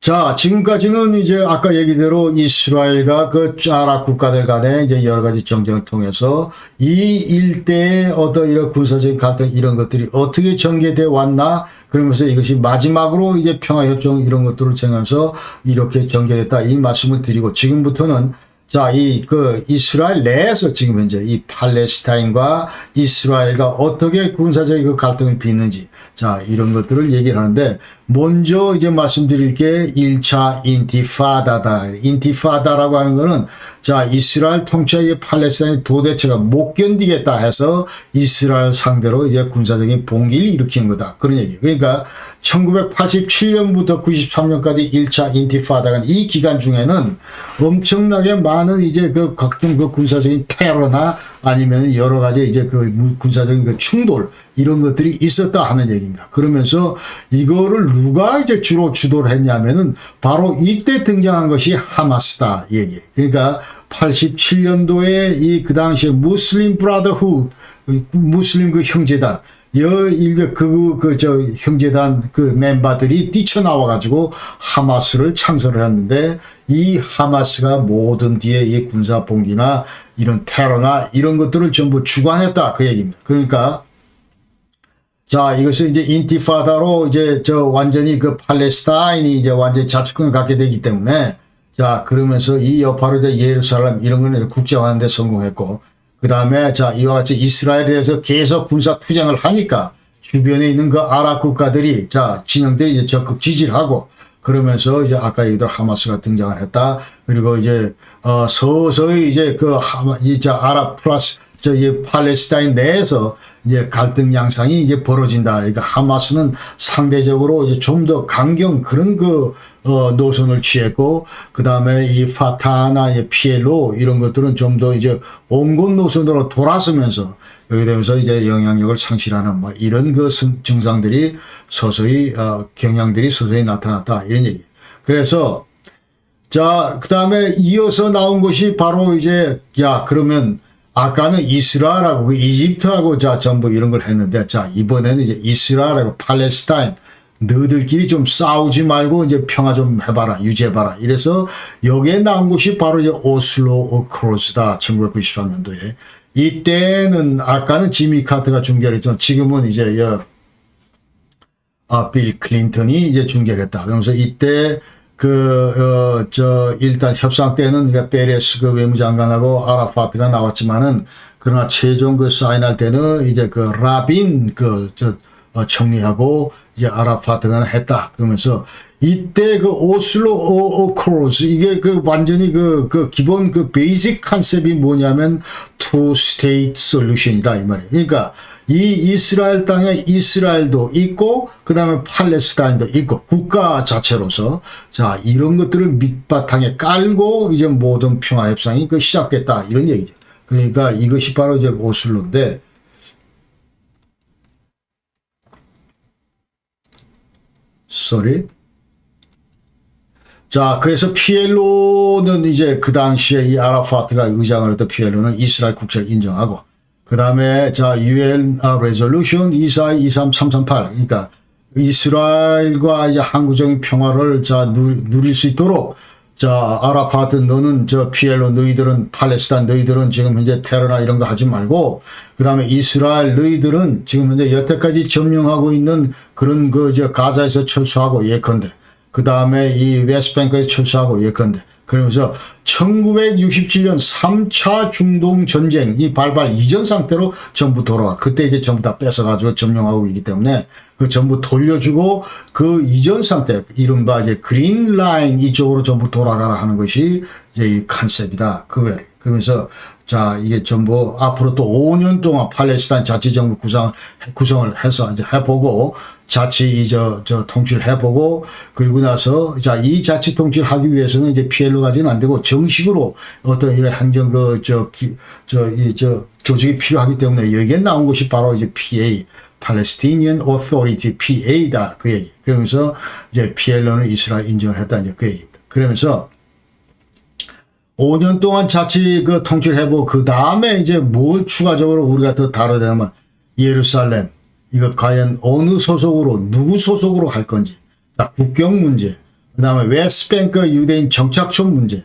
자, 지금까지는 이제 아까 얘기대로 이스라엘과 그 아랍 국가들 간의 이제 여러 가지 정쟁을 통해서 이 일대의 어떤 이런 군사적인 갈등 이런 것들이 어떻게 전개돼 왔나, 그러면서 이것이 마지막으로 이제 평화협정 이런 것들을 정하면서 이렇게 전개됐다 이 말씀을 드리고, 지금부터는 자, 이스라엘 내에서 지금 현재 이 팔레스타인과 이스라엘과 어떻게 군사적인 그 갈등을 빚는지, 자, 이런 것들을 얘기를 하는데, 먼저 이제 말씀드릴 게 1차 인티파다다. 인티파다라고 하는 거는, 자, 이스라엘 통치의 팔레스타인 도대체가 못 견디겠다 해서 이스라엘 상대로 이제 군사적인 봉기를 일으키는 거다. 그런 얘기예요. 그러니까 1987년부터 93년까지 1차 인티파다가 이 기간 중에는 엄청나게 많은 이제 그 각종 그 군사적인 테러나 아니면 여러 가지 이제 그 군사적인 그 충돌 이런 것들이 있었다 하는 얘기입니다. 그러면서 이거를 누가 이제 주로 주도를 했냐면은 바로 이때 등장한 것이 하마스다 얘기예요. 그러니까 87년도에 이 그 당시에 무슬림 브라더후드, 무슬림 그 형제단, 형제단 그 멤버들이 뛰쳐나와가지고 하마스를 창설을 했는데, 이 하마스가 모든 뒤에 이 군사 봉기나 이런 테러나 이런 것들을 전부 주관했다 그 얘기입니다. 그러니까 자, 이것을 이제 인티파다로 이제 완전히 그 팔레스타인이 이제 완전히 자치권을 갖게 되기 때문에, 자, 그러면서 이 여파로 이제 예루살렘 이런 거는 국제화하는 데 성공했고, 그 다음에 자, 이와 같이 이스라엘에 대해서 계속 군사 투쟁을 하니까 주변에 있는 그 아랍 국가들이, 자, 진영들이 이제 적극 지지를 하고, 그러면서 이제 아까 얘기대로 하마스가 등장을 했다. 그리고 이제 서서히 이제 아랍 플러스 이 팔레스타인 내에서 이제 갈등 양상이 이제 벌어진다. 그러니까 하마스는 상대적으로 이제 좀 더 강경 그런 노선을 취했고, 그 다음에 이 파타나 PLO 이런 것들은 좀 더 이제 온건 노선으로 돌아서면서 여기 되면서 이제 영향력을 상실하는 뭐 이런 그 증상들이 서서히 경향들이 서서히 나타났다 이런 얘기. 그래서 자, 그 다음에 이어서 나온 것이 바로 이제 그러면 아까는 이스라엘하고 그 이집트하고 자 전부 이런 걸 했는데, 자, 이번에는 이제 이스라엘하고 팔레스타인 너희들끼리 좀 싸우지 말고 이제 평화 좀 해봐라, 유지해봐라. 이래서 여기에 나온 것이 바로 이제 오슬로 어크로스다. 1993년도에. 이때는 아까는 지미 카터가 중재했지만 지금은 이제 빌 클린턴이 이제 중재했다. 그러면서 이때 일단 협상 때는 그러니까 페레스 그 외무장관하고 아라파트가 나왔지만은, 그러나 최종 그 사인할 때는 이제 그 라빈 총리하고 이제 아라파트가 했다. 그러면서 이때 그 오슬로 어크로스 이게 그 완전히 그 기본 그 베이직 컨셉이 뭐냐면 투 스테이트 솔루션이다 이 말이에요. 그러니까 이 이스라엘 땅에 이스라엘도 있고 그다음에 팔레스타인도 있고 국가 자체로서, 자, 이런 것들을 밑바탕에 깔고 이제 모든 평화 협상이 시작됐다 이런 얘기죠. 그러니까 이것이 바로 이제 오슬로인데, 자, 그래서 PLO는 이제 그 당시에 이 아라파트가 의장을 했던 PLO는 이스라엘 국제를 인정하고, 그 다음에 자, UN 레졸루션 2422338, 그러니까 이스라엘과 이제 항구적인 평화를 자, 누릴 수 있도록, 자, 아라파트 너는 PLO 너희들은 팔레스타인 너희들은 지금 현재 테러나 이런 거 하지 말고, 그 다음에 이스라엘 너희들은 지금 현재 여태까지 점령하고 있는 그런 가자에서 철수하고 예컨대, 그 다음에 이 웨스트뱅크에 철수하고 예컨대, 그러면서 1967년 3차 중동 전쟁이 발발 이전 상태로 전부 돌아와. 그때 이제 전부 다 뺏어가지고 점령하고 있기 때문에 그 전부 돌려주고 그 이전 상태, 이른바 이제 그린 라인 이쪽으로 전부 돌아가라 하는 것이 이제 이 컨셉이다. 그러면서 자, 이게 전부 앞으로 또 5년 동안 팔레스타인 자치정부 구성을 해서 이제 해보고, 자치 통치를 해보고, 그리고 나서 자, 이 자치 통치를 하기 위해서는 이제 PLO 가지는 안 되고 정식으로 어떤 이런 행정 조직이 필요하기 때문에 여기에 나온 것이 바로 이제 PA, Palestinian Authority, PA다 그 얘기. 그러면서 이제 PLO는 이스라엘 인정을 했다 이제 그 얘기입니다. 그러면서 5년 동안 자치 통치를 해보고, 그 다음에 이제 뭘 추가적으로 우리가 더 다뤄야 되냐면, 예루살렘, 이거 과연 어느 소속으로, 누구 소속으로 할 건지, 국경 문제, 그다음에 웨스트뱅크 유대인 정착촌 문제,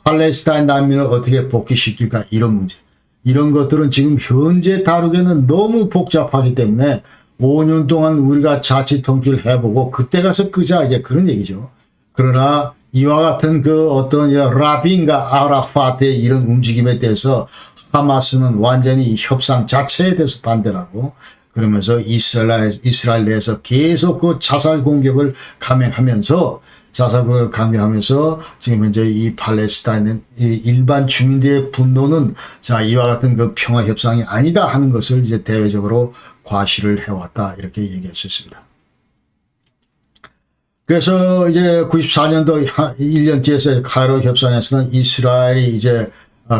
팔레스타인 난민을 어떻게 복귀시킬까 이런 문제. 이런 것들은 지금 현재 다루기에는 너무 복잡하기 때문에 5년 동안 우리가 자치 통치를 해보고 그때 가서 끄자 이제 그런 얘기죠. 그러나 이와 같은 그 어떤 라빈과 아라파트의 이런 움직임에 대해서 하마스는 완전히 협상 자체에 대해서 반대를 하고 그러면서 이스라엘 내에서 계속 그 자살 공격을 감행하면서 지금 현재 이 팔레스타인 일반 주민들의 분노는 자 이와 같은 그 평화 협상이 아니다 하는 것을 이제 대외적으로 과시를 해왔다 이렇게 얘기할 수 있습니다. 그래서 이제 94년도 1년 뒤에서 카이로 협상에서는 이스라엘이 이제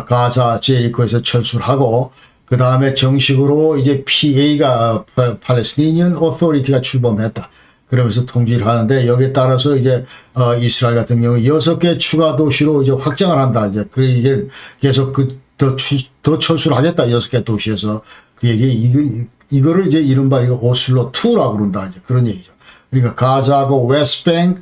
가자 제리코에서 철수를 하고 그 다음에 정식으로 이제 PA가 팔레스티니언 오토리티가 출범했다. 그러면서 통지를 하는데 여기에 따라서 이제 이스라엘 같은 경우 6개 추가 도시로 이제 확장을 한다. 이제 그 이게 계속 더 철수를 하겠다. 6개 도시에서 그 얘기 이거를 이제 이른바 오슬로 2라고 그런다. 이제 그런 얘기죠. 그러니까 가자하고 웨스트뱅크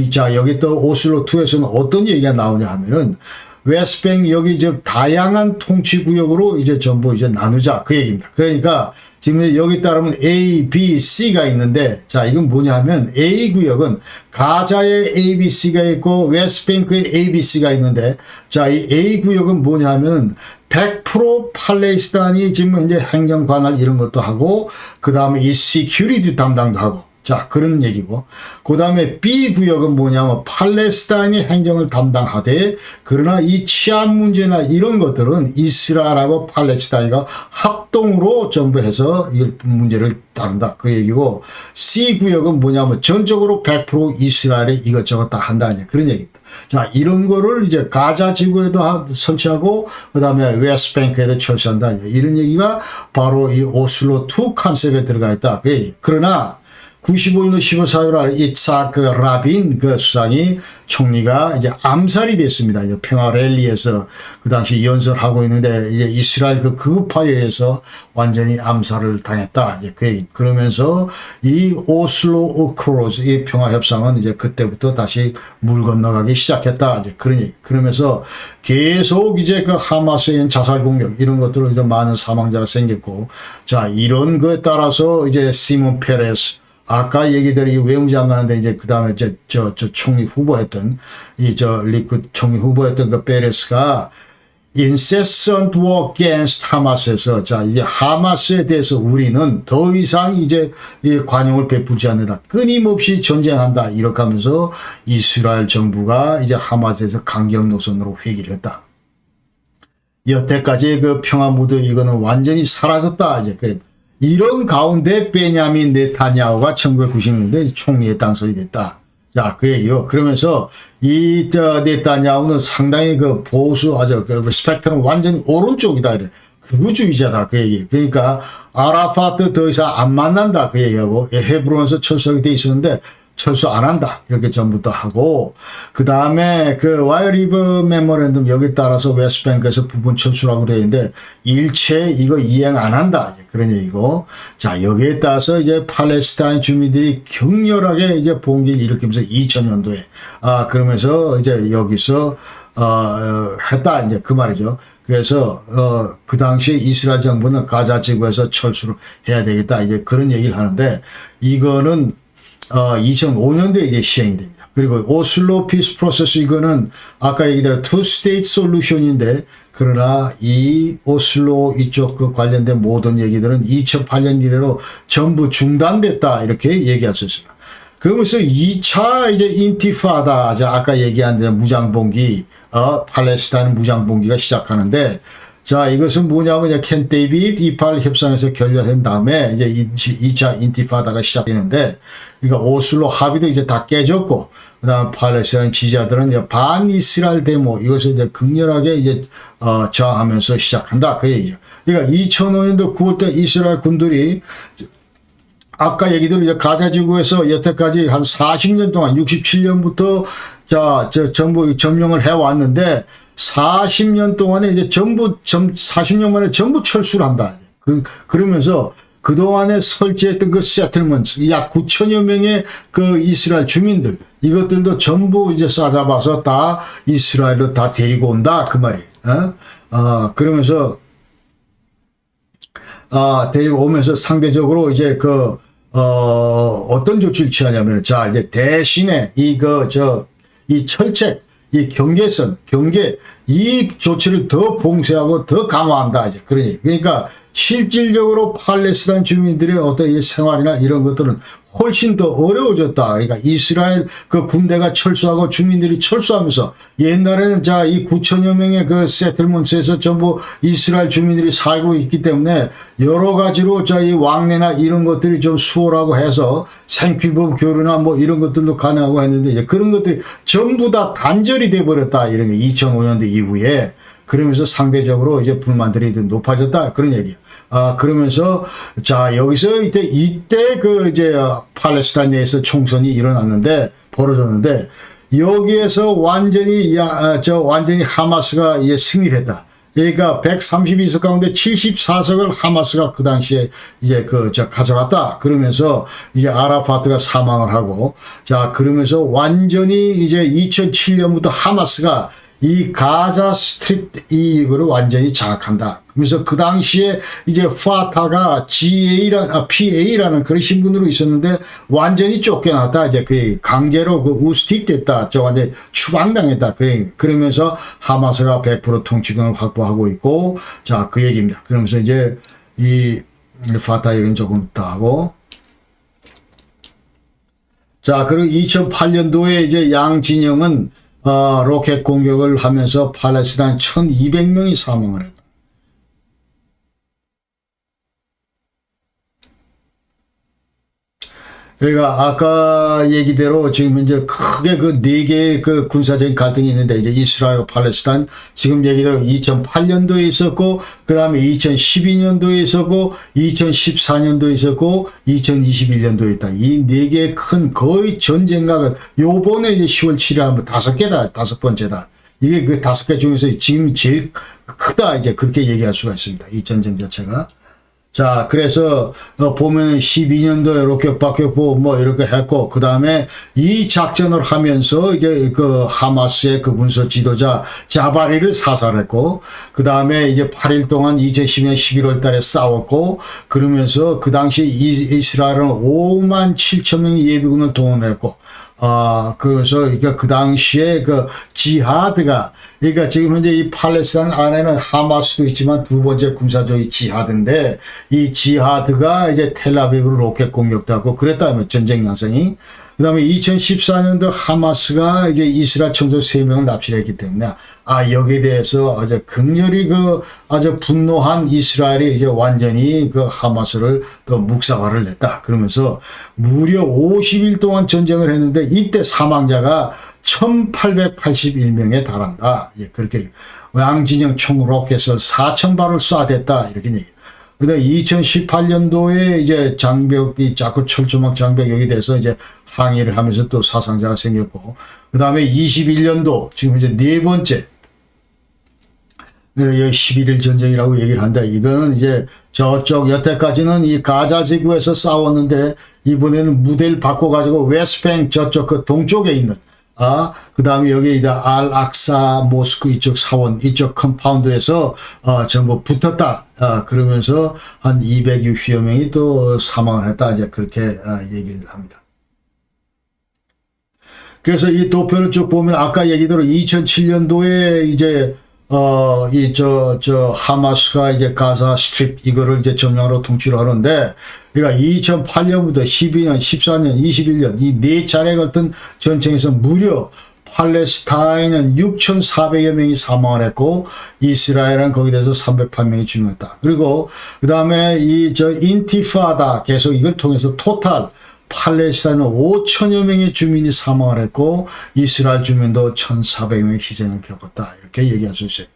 자 여기 또 오슬로 2에서는 어떤 얘기가 나오냐 하면은 웨스트뱅크 여기 이제 다양한 통치 구역으로 이제 전부 이제 나누자 그 얘기입니다. 그러니까 지금 여기 따르면 A, B, C가 있는데 자 이건 뭐냐 하면 A 구역은 가자에 A, B, C가 있고 웨스트뱅크에 A, B, C가 있는데 자 이 A 구역은 뭐냐 하면 100% 팔레스타인이 지금 이제 행정 관할 이런 것도 하고 그 다음에 이 시큐리티 담당도 하고 자 그런 얘기고 그 다음에 B 구역은 뭐냐면 팔레스타인이 행정을 담당하되 그러나 이 치안 문제나 이런 것들은 이스라엘하고 팔레스타인과 합동으로 전부 해서 이 문제를 다룬다 그 얘기고 C 구역은 뭐냐면 전적으로 100% 이스라엘이 이것저것 다 한다 그런 얘기입니다. 자 이런 거를 이제 가자 지구에도 설치하고 그 다음에 웨스트뱅크에도 설치한다 이런 얘기가 바로 이 오슬로 2 컨셉에 들어가 있다 그 얘기. 그러나 95년 15월 4일 이츠하크 라빈 그 수상이 총리가 이제 암살이 됐습니다. 이제 평화 랠리에서 그 당시 연설하고 있는데 이제 이스라엘 그 극우파에 의해서 완전히 암살을 당했다. 이제 그 얘기. 그러면서 이 오슬로 어크로즈 이 평화 협상은 이제 그때부터 다시 물 건너가기 시작했다. 이제 그런 얘기. 그러면서 계속 이제 그 하마스의 자살 공격 이런 것들로 이제 많은 사망자가 생겼고 자 이런 거에 따라서 이제 시몬 페레스 아까 얘기들이 외무장관인데 이제 그 다음에 저 총리 후보했던 리쿠드 총리 후보했던 그 페레스가 incessant war against 하마스에서 자 이제 하마스에 대해서 우리는 더 이상 이제 이 관용을 베풀지 않는다 끊임없이 전쟁한다 이렇게 하면서 이스라엘 정부가 이제 하마스에서 강경 노선으로 회귀를 했다. 여태까지 그 평화 무드 이거는 완전히 사라졌다 이제 이런 가운데 베냐민 네타냐후가 1990년대 총리에 당선이 됐다. 자, 그 얘기요. 그러면서 네타냐후는 상당히 그 보수 그 스펙트럼 완전히 오른쪽이다. 이래. 극우주의자다. 그 얘기. 그러니까 아라파트 더 이상 안 만난다. 그 얘기하고 헤브론에서 철수하게 돼 있었는데 철수 안 한다. 이렇게 전부터 하고, 그 다음에 그 와이어 리버 메모랜덤 여기 따라서 웨스트뱅크에서 부분 철수라고 되어 있는데, 일체 이거 이행 안 한다. 그런 얘기고. 자, 여기에 따라서 이제 팔레스타인 주민들이 격렬하게 이제 봉기를 일으키면서 2000년도에, 그러면서 이제 여기서, 했다. 이제 그 말이죠. 그래서, 그 당시에 이스라엘 정부는 가자 지구에서 철수를 해야 되겠다. 이제 그런 얘기를 하는데, 이거는 2005년도에 이게 시행이 됩니다. 그리고 오슬로 피스 프로세스 이거는 아까 얘기대로 투 스테이트 솔루션인데 그러나 이 오슬로 이쪽 그 관련된 모든 얘기들은 2008년 이래로 전부 중단됐다 이렇게 얘기할 수 있습니다. 그러면서 2차 이제 인티파다 아까 얘기한 무장봉기 팔레스타인 무장봉기가 시작하는데 자, 이것은 뭐냐면, 캠 데이비드 이팔 협상에서 결렬한 다음에, 이제 2차 인티파다가 시작되는데, 그러니까 오슬로 합의도 이제 다 깨졌고, 그 다음 팔레스타인 지지자들은 이제 반 이스라엘 데모, 이것을 이제 극렬하게 이제, 저항하면서 시작한다. 그 얘기죠. 그러니까 2005년도 9월때 이스라엘 군들이, 아까 얘기대로 이제 가자지구에서 여태까지 한 40년 동안, 67년부터, 전부 점령을 해왔는데, 40년 동안에 이제 40년 만에 전부 철수를 한다. 그러면서 그동안에 설치했던 그 세틀먼트, 약 9천여 명의 그 이스라엘 주민들, 이것들도 전부 이제 싸잡아서 다 이스라엘로 다 데리고 온다 그 말이에요. 그러면서 데리고 오면서 상대적으로 이제 어떤 조치를 취하냐면, 자, 이제 대신에 이 철책, 이 경계, 이 조치를 더 봉쇄하고 더 강화한다. 이제 그러니까 실질적으로 팔레스타인 주민들의 어떤 이 생활이나 이런 것들은 훨씬 더 어려워졌다. 그러니까 이스라엘 그 군대가 철수하고 주민들이 철수하면서, 옛날에는 자, 이 9천여 명의 그 세틀먼트에서 전부 이스라엘 주민들이 살고 있기 때문에 여러 가지로 자, 이 왕래나 이런 것들이 좀 수월하고 해서 생필품 교류나 뭐 이런 것들도 가능하고 했는데, 이제 그런 것들이 전부 다 단절이 돼 버렸다. 이런 게 2005년도 이후에. 그러면서 상대적으로 이제 불만들이 높아졌다. 그런 얘기예요. 그러면서, 자, 여기서 이때 이제 팔레스타인 내에서 총선이 벌어졌는데, 여기에서 완전히 하마스가 이제 승리를 했다. 그러니까 132석 가운데 74석을 하마스가 그 당시에 이제 가져갔다. 그러면서 이제 아라파트가 사망을 하고, 자, 그러면서 완전히 이제 2007년부터 하마스가 이 가자 스트립 이거를 완전히 장악한다. 그래서 그 당시에 이제 파타가 PA라는 그런 신분으로 있었는데 완전히 쫓겨났다. 이제 강제로 우스틱됐다. 완전히 추방당했다. 그러면서 하마스가 100% 통치권을 확보하고 있고, 자, 그 얘기입니다. 그러면서 이제 이 파타 얘기는 조금 더 하고, 자, 그리고 2008년도에 이제 양 진영은 로켓 공격을 하면서 팔레스타인 1200명이 사망을 했다. 그러니까 아까 얘기대로 지금 이제 크게 네 개의 군사적인 갈등이 있는데, 이제 이스라엘과 팔레스타인, 지금 얘기대로 2008년도에 있었고, 그 다음에 2012년도에 있었고, 2014년도에 있었고, 2021년도에 있다. 이 네 개의 큰 거의 전쟁각은 요번에 이제 10월 7일 하면 5개다. 5번째다. 이게 그 5개 중에서 지금 제일 크다. 이제 그렇게 얘기할 수가 있습니다. 이 전쟁 자체가. 자, 그래서 보면 12년도에 로켓 박격포 뭐 이렇게 했고, 그 다음에 이 작전을 하면서 이제 하마스의 군사 지도자 자바리를 사살했고, 그 다음에 이제 8일 동안 2010년 11월 달에 싸웠고, 그러면서 그 당시 이스라엘은 5만 7천 명의 예비군을 동원했고, 그래서 그러니까 그 당시에 지하드가, 그러니까 지금 현재 이 팔레스타인 안에는 하마스도 있지만 두 번째 군사적인 지하드인데, 이 지하드가 이제 텔아비브로 로켓 공격도 하고 그랬다면 전쟁 양상이. 그 다음에 2014년도 하마스가 이제 이스라엘 총수 3명을 납치했기 때문에, 여기에 대해서 아주 극렬히 아주 분노한 이스라엘이 이제 완전히 하마스를 또 묵사발을 냈다. 그러면서 무려 50일 동안 전쟁을 했는데, 이때 사망자가 1881명에 달한다. 그렇게 양진영 총 로켓을 4,000발을 쏴댔다. 이렇게 얘기해요. 근데 2018년도에 이제 장벽이 자꾸 철조망 장벽 여기 대해서 이제 항의를 하면서 또 사상자가 생겼고, 그 다음에 21년도 지금 이제 네 번째 11일 전쟁이라고 얘기를 한다. 이거는 이제 저쪽 여태까지는 이 가자 지구에서 싸웠는데, 이번에는 무대를 바꿔가지고 웨스트뱅크 저쪽 동쪽에 있는 그 다음에 여기 이제 알악사 모스크 이쪽 사원 이쪽 컴파운드에서 전부 붙었다. 그러면서 한 260여 명이 또 사망을 했다. 이제 그렇게 얘기를 합니다. 그래서 이 도표를 쭉 보면 아까 얘기대로 2007년도에 이제 하마스가 이제 가자 스트립 이거를 이제 점령으로 통치를 하는데, 그러니까 2008년부터 12년, 14년, 21년 이 네 차례 같은 전쟁에서 무려 팔레스타인은 6,400여 명이 사망을 했고, 이스라엘은 거기에 대해서 308명이 죽었다. 그리고 그 다음에 인티파다 계속 이걸 통해서 토탈 팔레스타인은 5천여 명의 주민이 사망을 했고, 이스라엘 주민도 1,400명의 희생을 겪었다. 이렇게 얘기할 수 있어요.